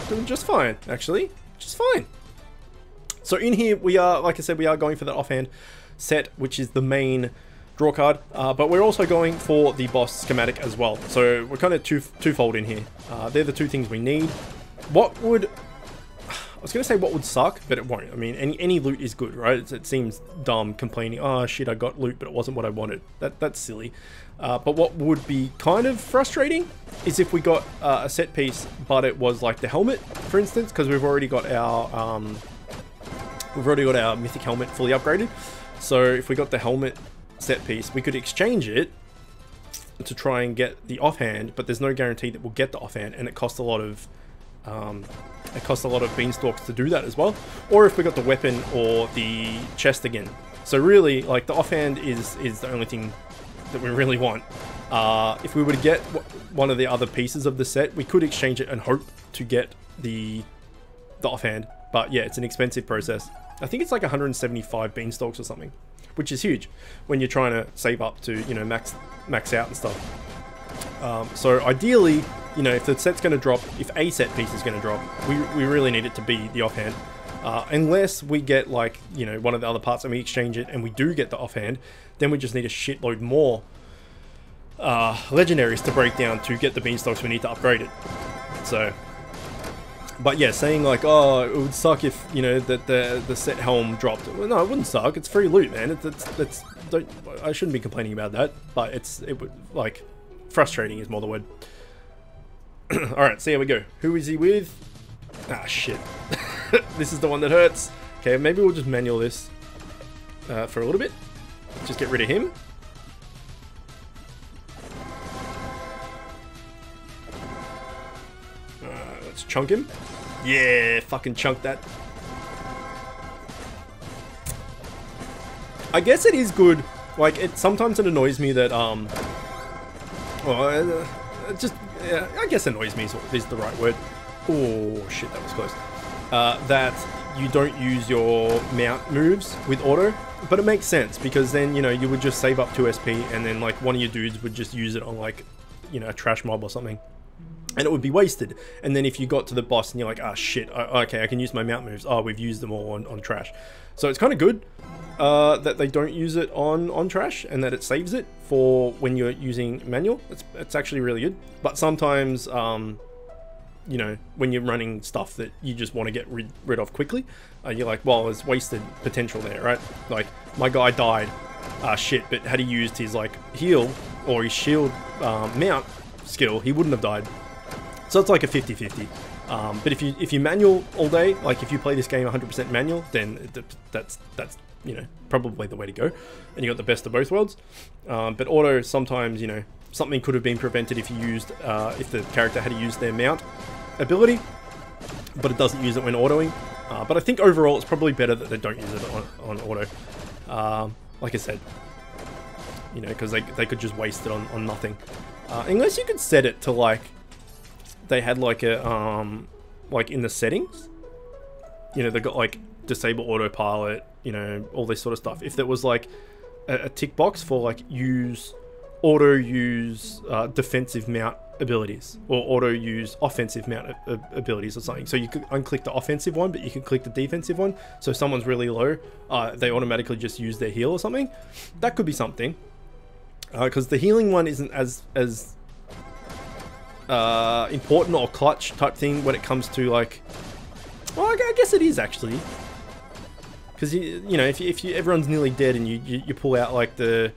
Doing just fine, actually. Just fine. So in here, we are, like I said, we are going for that offhand set, which is the main draw card. But we're also going for the boss schematic as well. So we're kind of twofold in here. They're the two things we need. What would... I was going to say what would suck, but it won't. I mean, any loot is good, right? It seems dumb complaining, oh shit, I got loot, but it wasn't what I wanted. That's silly. But what would be kind of frustrating is if we got a set piece, but it was like the helmet, for instance, because we've already got our mythic helmet fully upgraded. So if we got the helmet set piece, we could exchange it to try and get the offhand, but there's no guarantee that we'll get the offhand, and it costs a lot of beanstalks to do that as well. Or if we got the weapon or the chest again. So really, like, the offhand is the only thing that we really want. If we were to get one of the other pieces of the set, we could exchange it and hope to get the offhand. But yeah, it's an expensive process. I think it's like 175 beanstalks or something, which is huge when you're trying to save up to, you know, max out and stuff. So ideally, you know, if the set's going to drop, if a set piece is going to drop, we really need it to be the offhand. Unless we get, like, you know, one of the other parts and we exchange it and we do get the offhand, then we just need a shitload more legendaries to break down to get the beanstalks we need to upgrade it. So, but yeah, saying like, oh, it would suck if, you know, that the set helm dropped. Well, no, it wouldn't suck. It's free loot, man. I shouldn't be complaining about that, but it would, like, frustrating is more the word. Alright, so here we go. Who is he with? Ah, shit. This is the one that hurts. Okay, maybe we'll just manual this for a little bit. Just get rid of him. Let's chunk him. Yeah, fucking chunk that. I guess it is good. Like, sometimes it annoys me that, well, just, yeah, I guess annoys me is the right word. Oh, shit, that was close. That you don't use your mount moves with auto, but it makes sense because then, you know, you would just save up 2 SP and then, like, one of your dudes would just use it on, like, you know, a trash mob or something. And it would be wasted. And then if you got to the boss and you're like, ah, shit, okay, I can use my mount moves. Oh, we've used them all on trash. So it's kind of good that they don't use it on trash and that it saves it for when you're using manual. It's actually really good. But sometimes, you know, when you're running stuff that you just want to get rid of quickly, you're like, well, there's wasted potential there, right? Like, my guy died. Shit, but had he used his, like, heal or his shield mount skill, he wouldn't have died. So it's like a 50-50. But if you manual all day, like if you play this game 100% manual, then that's you know, probably the way to go, and you got the best of both worlds. But auto, sometimes, you know, something could have been prevented if you used if the character had used their mount ability, but it doesn't use it when autoing. But I think overall it's probably better that they don't use it on auto. Like I said, you know, because they could just waste it on nothing. Unless you could set it to, like, they had like a like in the settings, you know, they got like disable autopilot, you know, all this sort of stuff. If there was like a tick box for like auto use defensive mount abilities or auto use offensive mount abilities or something, so you could unclick the offensive one but you can click the defensive one, so if someone's really low, they automatically just use their heal or something. That could be something, because the healing one isn't as important or clutch type thing when it comes to, like, well, I guess it is actually, because you know, if everyone's nearly dead and you pull out like the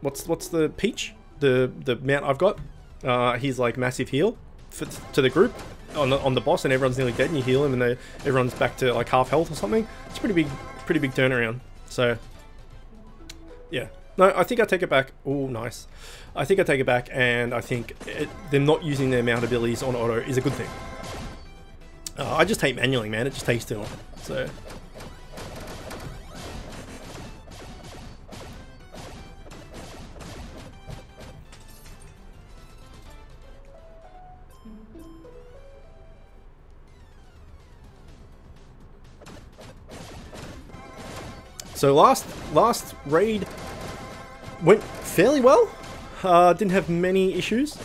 what's the peach, the mount I've got, he's like massive heal to the group on the boss, and everyone's nearly dead and you heal him and everyone's back to like half health or something. It's pretty big turnaround. So yeah. No, I think I take it back. Oh, nice. I think I take it back, and I think them not using their mount abilities on auto is a good thing. I just hate manualing, man. It just takes too long. So. So last raid went fairly well. Didn't have many issues.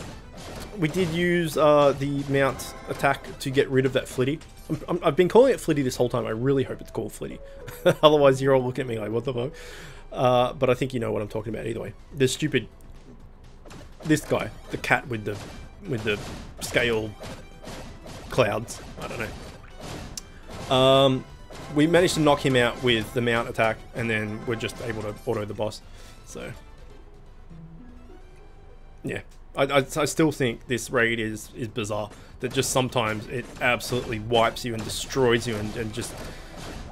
We did use the mount attack to get rid of that flitty. I've been calling it flitty this whole time. I really hope it's called flitty. Otherwise you're all looking at me like, what the fuck? But I think you know what I'm talking about either way. The stupid... This guy, the cat with the scale clouds. I don't know. We managed to knock him out with the mount attack, and then we're just able to auto the boss. So, yeah. I still think this raid is bizarre. That just sometimes it absolutely wipes you and destroys you and just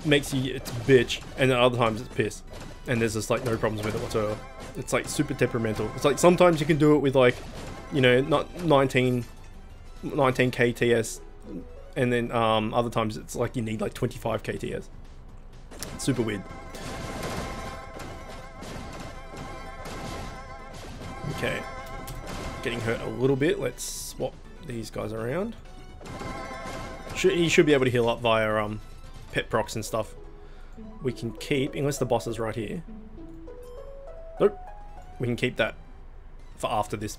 makes you it's a bitch, and then other times it's piss. And there's just like no problems with it whatsoever. It's like super temperamental. It's like sometimes you can do it with like, you know, not 19 KTS, and then other times it's like you need like 25 KTS. It's super weird. Okay. Getting hurt a little bit. Let's swap these guys around. He should be able to heal up via pet procs and stuff. We can keep, unless the boss is right here. Nope. We can keep that for after this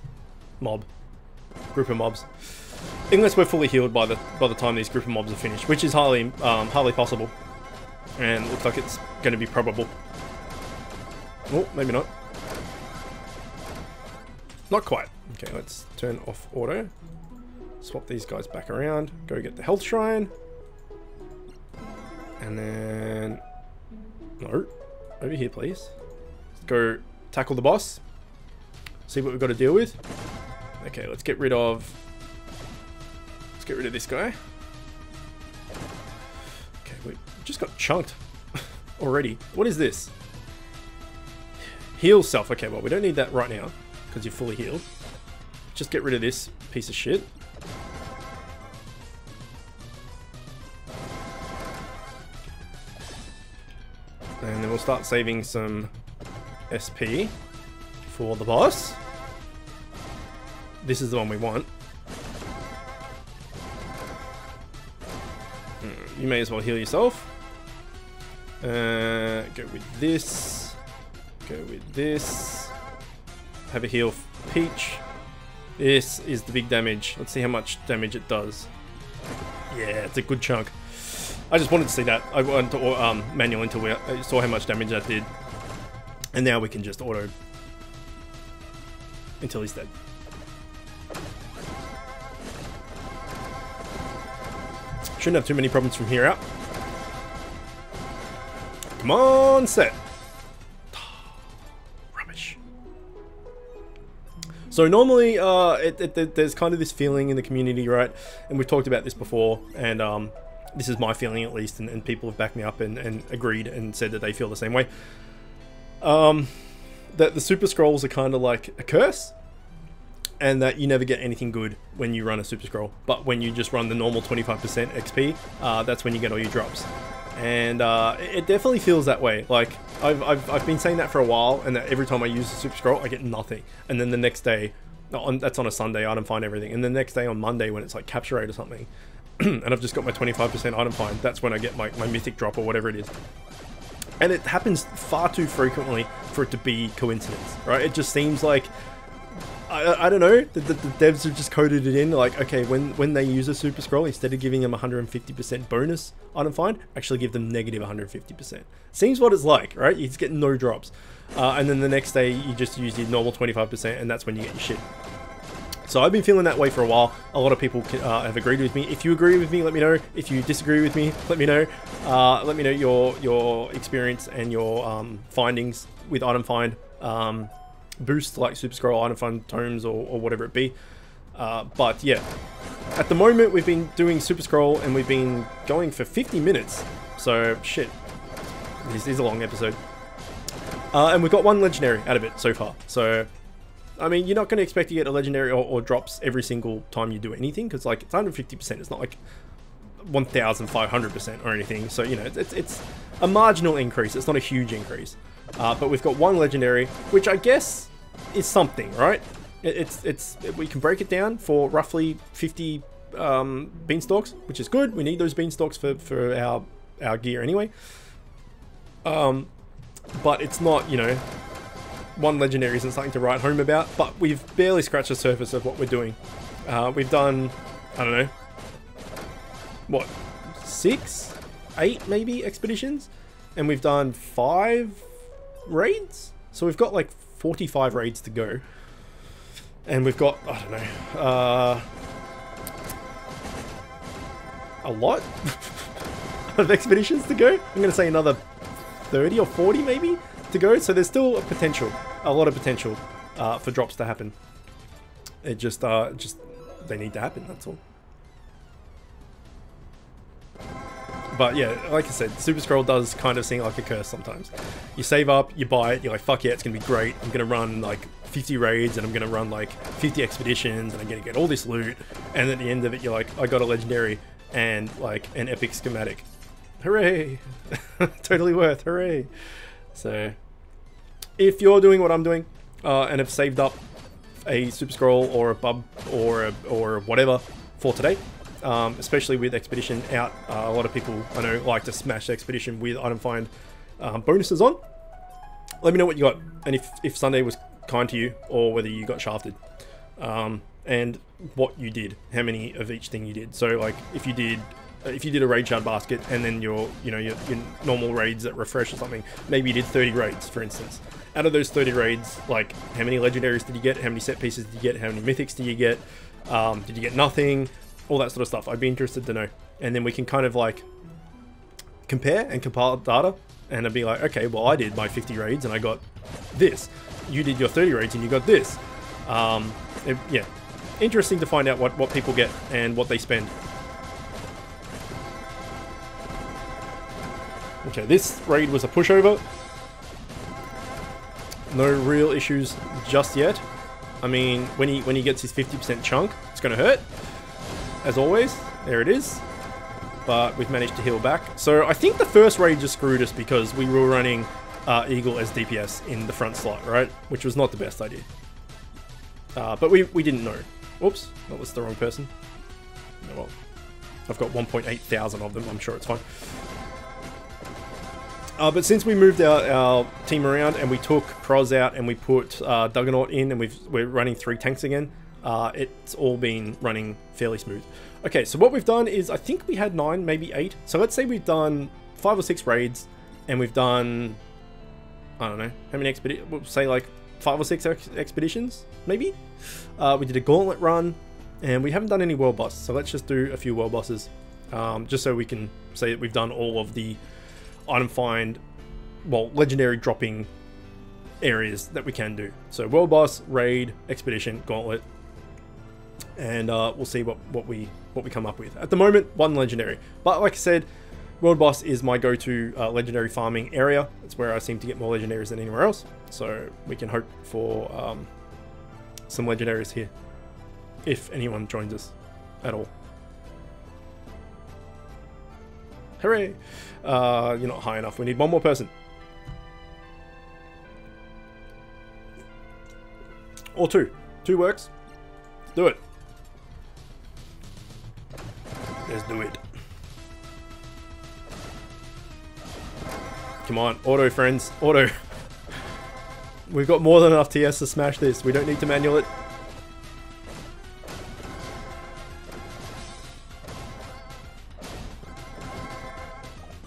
group of mobs. Unless we're fully healed by the time these group of mobs are finished, which is highly possible, and looks like it's going to be probable. Oh, maybe not. Not quite. Okay, let's turn off auto. Swap these guys back around. Go get the health shrine. And then... No. Over here, please. Let's go tackle the boss. See what we've got to deal with. Okay, let's get rid of... Let's get rid of this guy. Okay, we just got chunked already. What is this? Heal self. Okay, well, we don't need that right now, because you're fully healed. Just get rid of this piece of shit. And then we'll start saving some SP for the boss. This is the one we want. You may as well heal yourself. Go with this. Go with this. Have a heal for Peach. This is the big damage. Let's see how much damage it does. Yeah, it's a good chunk. I just wanted to see that. I went to manual until we saw how much damage that did. And now we can just auto until he's dead. Shouldn't have too many problems from here out. Come on, set. Rubbish. So normally, there's kind of this feeling in the community, right? And we've talked about this before, and this is my feeling at least, and people have backed me up and agreed and said that they feel the same way. That the super scrolls are kind of like a curse, and that you never get anything good when you run a super scroll, but when you just run the normal 25% XP, that's when you get all your drops. And it definitely feels that way. Like I've been saying that for a while, and that every time I use a super scroll I get nothing, and then the next day, that's on a Sunday, item find everything, and the next day on Monday when it's like capture rate or something, and I've just got my 25% item find, that's when I get my mythic drop or whatever it is. And it happens far too frequently for it to be coincidence, right? It just seems like, I don't know, the devs have just coded it in, like, okay, when they use a super scroll, instead of giving them 150% bonus item find, actually give them negative 150%. Seems what it's like, right? You just get no drops. And then the next day, you just use your normal 25%, and that's when you get your shit. So I've been feeling that way for a while. A lot of people have agreed with me. If you agree with me, let me know. If you disagree with me, let me know. Let me know your experience and your findings with item find. Boost like super scroll, item find tomes, or whatever it be. But yeah, at the moment we've been doing super scroll and we've been going for 50 minutes. So shit, this is a long episode. And we've got one legendary out of it so far. So I mean, you're not going to expect to get a legendary or drops every single time you do anything, because like it's 150%. It's not like 1,500% or anything. So you know, it's a marginal increase. It's not a huge increase. But we've got one legendary, which I guess is something, right? We can break it down for roughly 50 beanstalks, which is good. We need those beanstalks for our gear anyway. But it's not, you know, one legendary isn't something to write home about, but we've barely scratched the surface of what we're doing. We've done, I don't know, what, 6, 8 maybe expeditions, and we've done 5 raids. So we've got like 45 raids to go, and we've got, I don't know, a lot of expeditions to go. I'm gonna say another 30 or 40 maybe to go, so there's still a potential, a lot of potential for drops to happen. It just they need to happen, that's all. But yeah, like I said, Super Scroll does kind of seem like a curse sometimes. You save up, you buy it, you're like, fuck yeah, it's gonna be great. I'm gonna run like 50 raids, and I'm gonna run like 50 expeditions, and I'm gonna get all this loot, and at the end of it you're like, I got a legendary and like an epic schematic. Hooray! Totally worth, hooray! So, if you're doing what I'm doing, and have saved up a Super Scroll or a bub or whatever for today, especially with Expedition out, a lot of people I know like to smash Expedition with item find bonuses on. Let me know what you got, and if Sunday was kind to you, or whether you got shafted, and what you did, how many of each thing you did. So like if you did a raid shard basket, and then your normal raids that refresh or something, maybe you did 30 raids, for instance. Out of those 30 raids, like how many legendaries did you get? How many set pieces did you get? How many mythics did you get? Did you get nothing? All that sort of stuff. I'd be interested to know. And then we can kind of like compare and compile data, and I'd be like, okay, well I did my 50 raids and I got this. You did your 30 raids and you got this. Yeah, interesting to find out what people get and what they spend. Okay, this raid was a pushover. No real issues just yet. I mean, when he gets his 50% chunk, it's gonna hurt. As always, there it is. But we've managed to heal back. So I think the first raid just screwed us because we were running Eagle as DPS in the front slot, right? Which was not the best idea. But we didn't know. Oops, that was the wrong person. Oh well. I've got 1.8 thousand of them, I'm sure it's fine. But since we moved our team around and we took Proz out and we put Duggernaut in, and we're running 3 tanks again, it's all been running fairly smooth. Okay, so what we've done is, I think we had 9, maybe 8. So let's say we've done 5 or 6 raids, and we've done, I don't know, how many expeditions? We'll say like 5 or 6 expeditions, maybe? We did a gauntlet run, and we haven't done any world boss. So let's just do a few world bosses, just so we can say that we've done all of the item find, well, legendary dropping areas that we can do. So world boss, raid, expedition, gauntlet, and we'll see what we come up with. At the moment, 1 legendary, but like I said, world boss is my go-to legendary farming area. It's where I seem to get more legendaries than anywhere else, so we can hope for some legendaries here if anyone joins us at all. Hooray! You're not high enough. We need 1 more person. Or 2. 2 works. Let's do it. Let's do it. Come on, auto friends, auto. We've got more than enough TS to smash this. We don't need to manual it.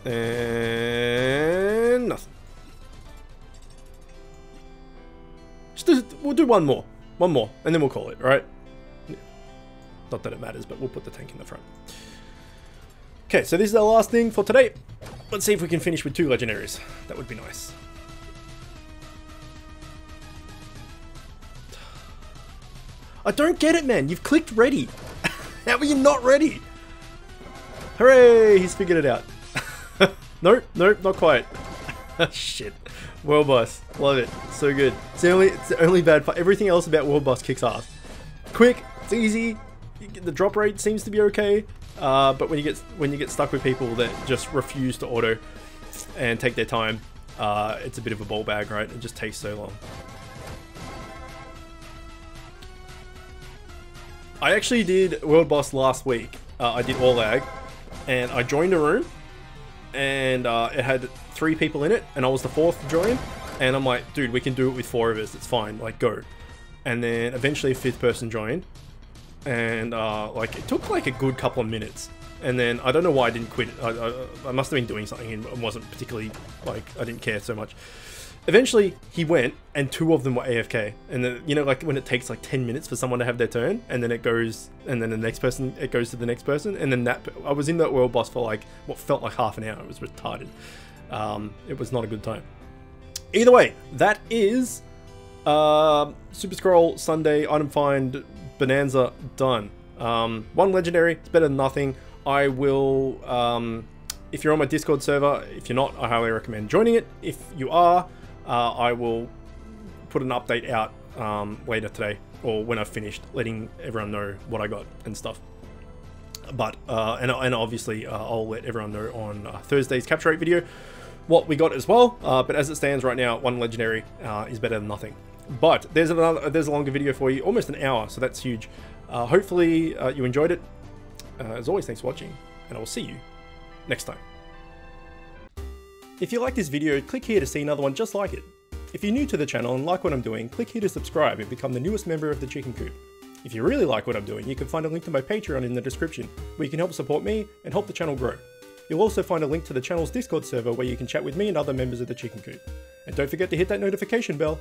And nothing. We'll do 1 more. 1 more, and then we'll call it, right? Not that it matters, but we'll put the tank in the front. Okay, so this is our last thing for today. Let's see if we can finish with 2 legendaries. That would be nice. I don't get it, man. You've clicked ready. How are you not ready? Hooray, he's figured it out. Nope, not quite. Shit. World boss, love it, so good. It's the only bad part. Everything else about world boss kicks ass. Quick, it's easy. The drop rate seems to be okay, but when you get stuck with people that just refuse to auto and take their time, it's a bit of a ball bag, right? It just takes so long. I actually did world boss last week. I did all lag, and I joined a room, and it had 3 people in it, and I was the 4th to join, And I'm like, dude, we can do it with 4 of us. It's fine. Like, go. And then eventually a 5th person joined. And like, it took like a good couple of minutes. And then I don't know why I didn't quit. I must have been doing something and wasn't particularly, like, I didn't care so much. Eventually, he went, and 2 of them were AFK. And then, you know, like when it takes like 10 minutes for someone to have their turn, and then it goes, and then the next person, it goes to the next person, and then I was in that world boss for like what felt like half an hour. It was retarded. It was not a good time. Either way, that is Super Scroll Sunday item find bonanza done. 1 legendary, it's better than nothing. I will, if you're on my Discord server, if you're not, I highly recommend joining it. If you are, I will put an update out later today, or when I've finished, letting everyone know what I got and stuff. But, and obviously, I'll let everyone know on Thursday's capture rate video what we got as well. But as it stands right now, 1 legendary is better than nothing. But there's a longer video for you, almost an hour, so that's huge. Hopefully you enjoyed it. As always, thanks for watching, and I will see you next time. If you like this video, click here to see another one just like it. If you're new to the channel and like what I'm doing, click here to subscribe and become the newest member of the Chicken Coop. If you really like what I'm doing, you can find a link to my Patreon in the description, where you can help support me and help the channel grow. You'll also find a link to the channel's Discord server where you can chat with me and other members of the Chicken Coop. And don't forget to hit that notification bell.